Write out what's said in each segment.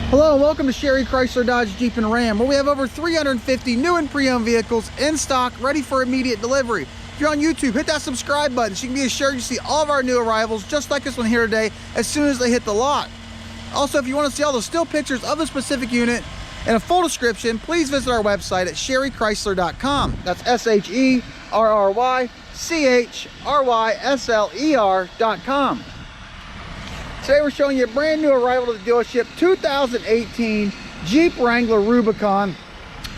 Hello and welcome to Sherry Chrysler Dodge Jeep and Ram, where we have over 350 new and pre-owned vehicles in stock ready for immediate delivery. If you're on YouTube, hit that subscribe button so you can be assured you see all of our new arrivals just like this one here today as soon as they hit the lot. Also, if you want to see all the still pictures of the specific unit and a full description, please visit our website at sherrychrysler.com. That's SHERRYCHRYSLER.com. Today we're showing you a brand new arrival to the dealership, 2018 Jeep Wrangler Rubicon.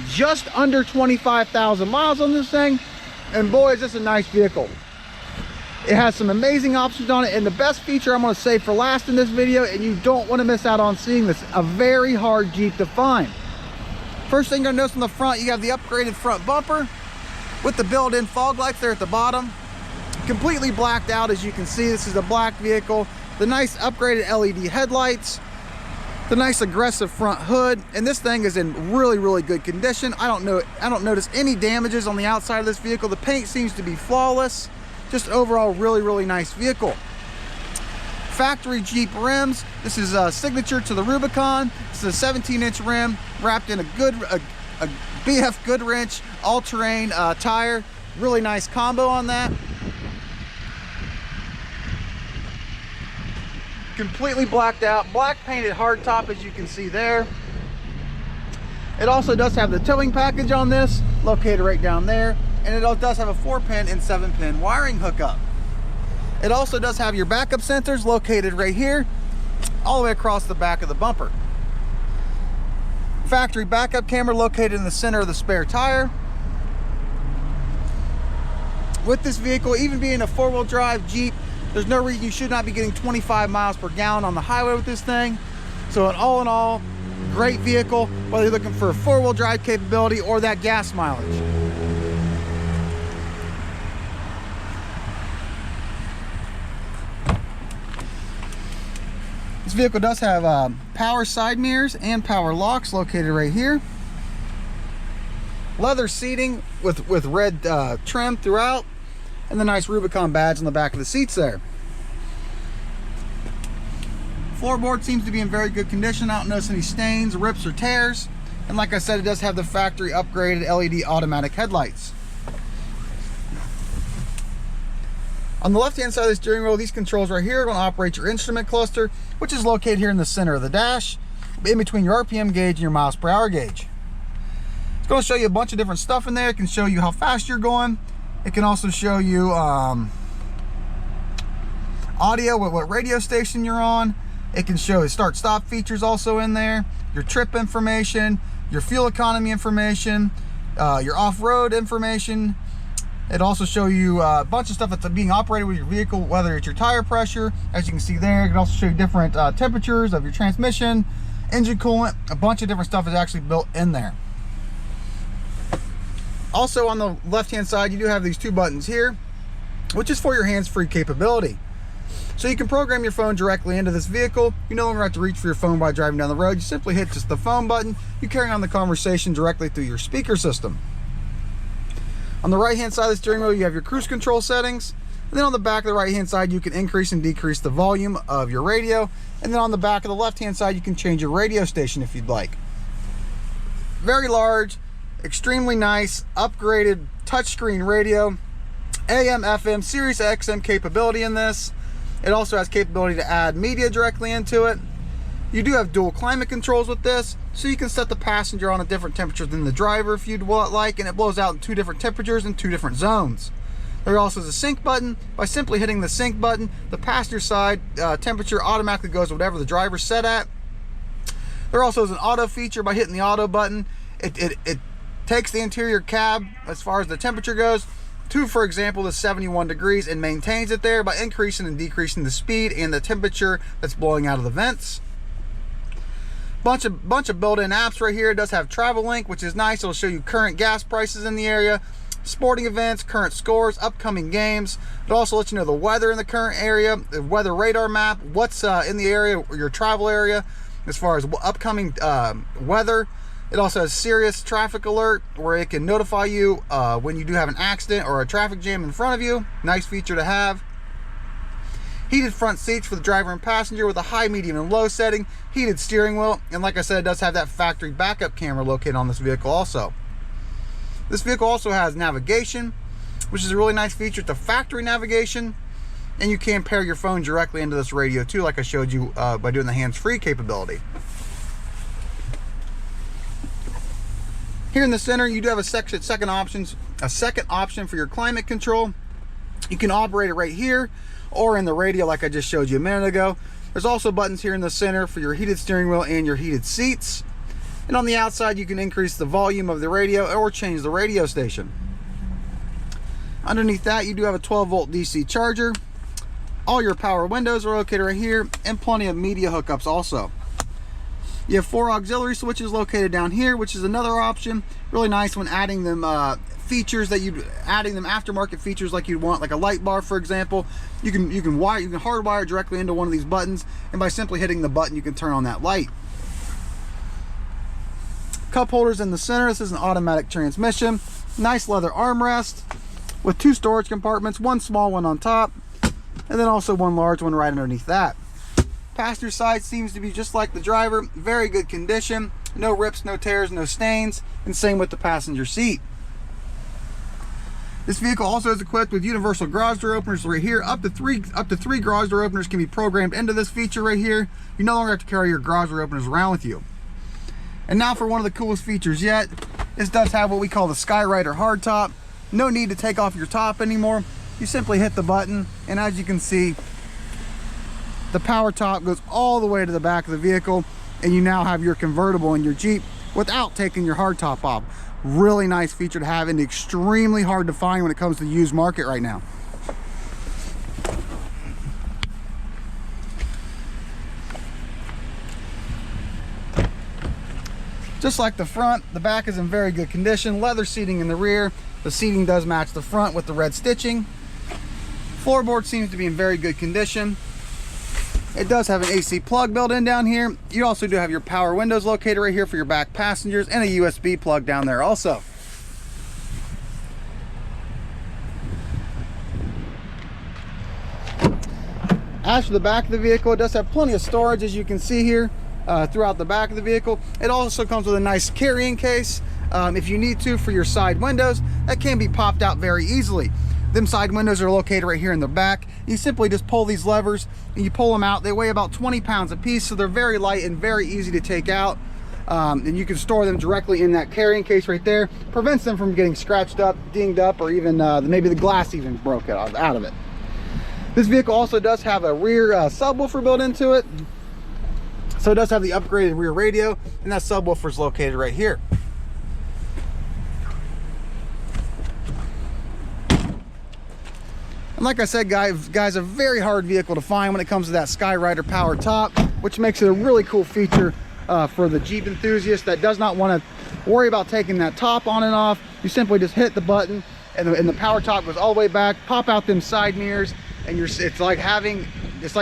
Just under 25,000 miles on this thing, and boy is this a nice vehicle. It has some amazing options on it, and the best feature I'm going to save for last in this video, and you don't want to miss out on seeing this, a very hard Jeep to find. First thing you're going to notice on the front, you have the upgraded front bumper with the built-in fog lights there at the bottom. Completely blacked out, as you can see. This is a black vehicle. The nice upgraded LED headlights, the nice aggressive front hood, and this thing is in really good condition. I don't notice any damages on the outside of this vehicle. The paint seems to be flawless. Just overall really nice vehicle. Factory Jeep rims. This is a signature to the Rubicon. This is a 17-inch rim wrapped in a BF Goodwrench all-terrain tire. Really nice combo on that. Completely blacked out, black painted hardtop, as you can see there. It also does have the towing package on this, located right down there, and it does have a 4-pin and 7-pin wiring hookup. It also does have your backup sensors located right here, all the way across the back of the bumper. Factory backup camera located in the center of the spare tire. With this vehicle, even being a 4-wheel drive Jeep, there's no reason you should not be getting 25 miles per gallon on the highway with this thing. So all in all, great vehicle, whether you're looking for 4-wheel drive capability or that gas mileage. This vehicle does have power side mirrors and power locks located right here. Leather seating with red trim throughout, and the nice Rubicon badge on the back of the seats there. Floorboard seems to be in very good condition. I don't notice any stains, rips, or tears. And like I said, it does have the factory upgraded LED automatic headlights. On the left-hand side of the steering wheel, these controls right here are going to operate your instrument cluster, which is located here in the center of the dash, in between your RPM gauge and your miles per hour gauge. It's going to show you a bunch of different stuff in there. It can show you how fast you're going. It can also show you audio, what radio station you're on. It can show start-stop features also in there, your trip information, your fuel economy information, your off-road information. It also show you a bunch of stuff that's being operated with your vehicle, whether it's your tire pressure, as you can see there. It can also show you different temperatures of your transmission, engine coolant. A bunch of different stuff is actually built in there. Also on the left-hand side, you do have these 2 buttons here, which is for your hands-free capability. So you can program your phone directly into this vehicle. You no longer have to reach for your phone while driving down the road. You simply hit just the phone button. You carry on the conversation directly through your speaker system. On the right-hand side of the steering wheel, you have your cruise control settings. And then on the back of the right-hand side, you can increase and decrease the volume of your radio. And then on the back of the left-hand side, you can change your radio station if you'd like. Very large, extremely nice, upgraded touchscreen radio, AM, FM, Sirius XM capability in this. It also has capability to add media directly into it. You do have dual climate controls with this, so you can set the passenger on a different temperature than the driver if you'd like, and it blows out in 2 different temperatures in 2 different zones. There also is a sync button. By simply hitting the sync button, the passenger side temperature automatically goes to whatever the driver's set at. There also is an auto feature. By hitting the auto button, it takes the interior cab, as far as the temperature goes, to, for example, the 71 degrees and maintains it there by increasing and decreasing the speed and the temperature that's blowing out of the vents. Bunch of built-in apps right here. It does have Travel Link, which is nice. It'll show you current gas prices in the area, sporting events, current scores, upcoming games. It also lets you know the weather in the current area, the weather radar map, what's in the area, your travel area, as far as upcoming weather. It also has Sirius traffic alert, where it can notify you when you do have an accident or a traffic jam in front of you. Nice feature to have. Heated front seats for the driver and passenger with a high, medium, and low setting. Heated steering wheel. And like I said, it does have that factory backup camera located on this vehicle also. This vehicle also has navigation, which is a really nice feature. It's a factory navigation. And you can pair your phone directly into this radio too, like I showed you by doing the hands-free capability. Here in the center, you do have a second option for your climate control. You can operate it right here or in the radio like I just showed you a minute ago. There's also buttons here in the center for your heated steering wheel and your heated seats. And on the outside, you can increase the volume of the radio or change the radio station. Underneath that, you do have a 12-volt DC charger. All your power windows are located right here, and plenty of media hookups also. You have 4 auxiliary switches located down here, which is another option. Really nice when adding them aftermarket features like you'd want, like a light bar, for example. You can hardwire directly into one of these buttons, and by simply hitting the button, you can turn on that light. Cup holders in the center. This is an automatic transmission. Nice leather armrest with 2 storage compartments, one small one on top, and then also one large one right underneath that. Passenger side seems to be just like the driver, very good condition, no rips, no tears, no stains, and same with the passenger seat. This vehicle also is equipped with universal garage door openers right here. Up to three garage door openers can be programmed into this feature right here. You no longer have to carry your garage door openers around with you. And now for one of the coolest features yet. This does have what we call the Skyrider hardtop. No need to take off your top anymore. You simply hit the button, and as you can see, the power top goes all the way to the back of the vehicle, and you now have your convertible in your Jeep without taking your hardtop off. Really nice feature to have, and extremely hard to find when it comes to the used market right now. Just like the front, the back is in very good condition. Leather seating in the rear. The seating does match the front with the red stitching. Floorboard seems to be in very good condition. It does have an AC plug built in down here. You also do have your power windows located right here for your back passengers, and a USB plug down there also. As for the back of the vehicle, it does have plenty of storage, as you can see here, throughout the back of the vehicle. It also comes with a nice carrying case. If you need to, for your side windows, that can be popped out very easily. Them side windows are located right here in the back. You simply just pull these levers and you pull them out. They weigh about 20 pounds a piece, so they're very light and very easy to take out. And you can store them directly in that carrying case right there. Prevents them from getting scratched up, dinged up, or even maybe the glass even broke out of it. This vehicle also does have a rear subwoofer built into it. So it does have the upgraded rear radio, and that subwoofer is located right here. And like I said, guys, a very hard vehicle to find when it comes to that Skyrider power top, which makes it a really cool feature for the Jeep enthusiast that does not want to worry about taking that top on and off. You simply just hit the button, and the power top goes all the way back. Pop out them side mirrors, and it's like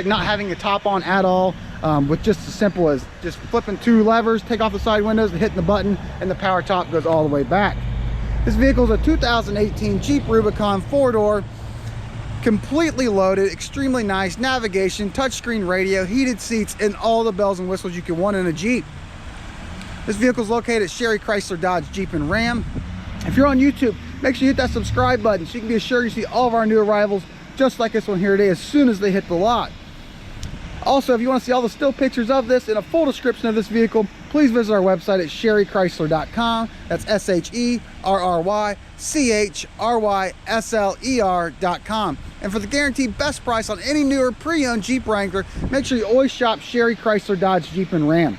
not having a top on at all. With just as simple as just flipping 2 levers, take off the side windows, and hitting the button, and the power top goes all the way back. This vehicle is a 2018 Jeep Rubicon 4-door. Completely loaded, extremely nice navigation, touchscreen radio, heated seats, and all the bells and whistles you can want in a Jeep. This vehicle is located at Sherry Chrysler Dodge Jeep and Ram. If you're on YouTube, make sure you hit that subscribe button so you can be assured you see all of our new arrivals, just like this one here today, as soon as they hit the lot. Also, if you want to see all the still pictures of this and a full description of this vehicle, please visit our website at sherrychrysler.com. That's SHERRYCHRYSLER.com. And for the guaranteed best price on any newer pre-owned Jeep Wrangler, make sure you always shop Sherry Chrysler Dodge Jeep and Ram.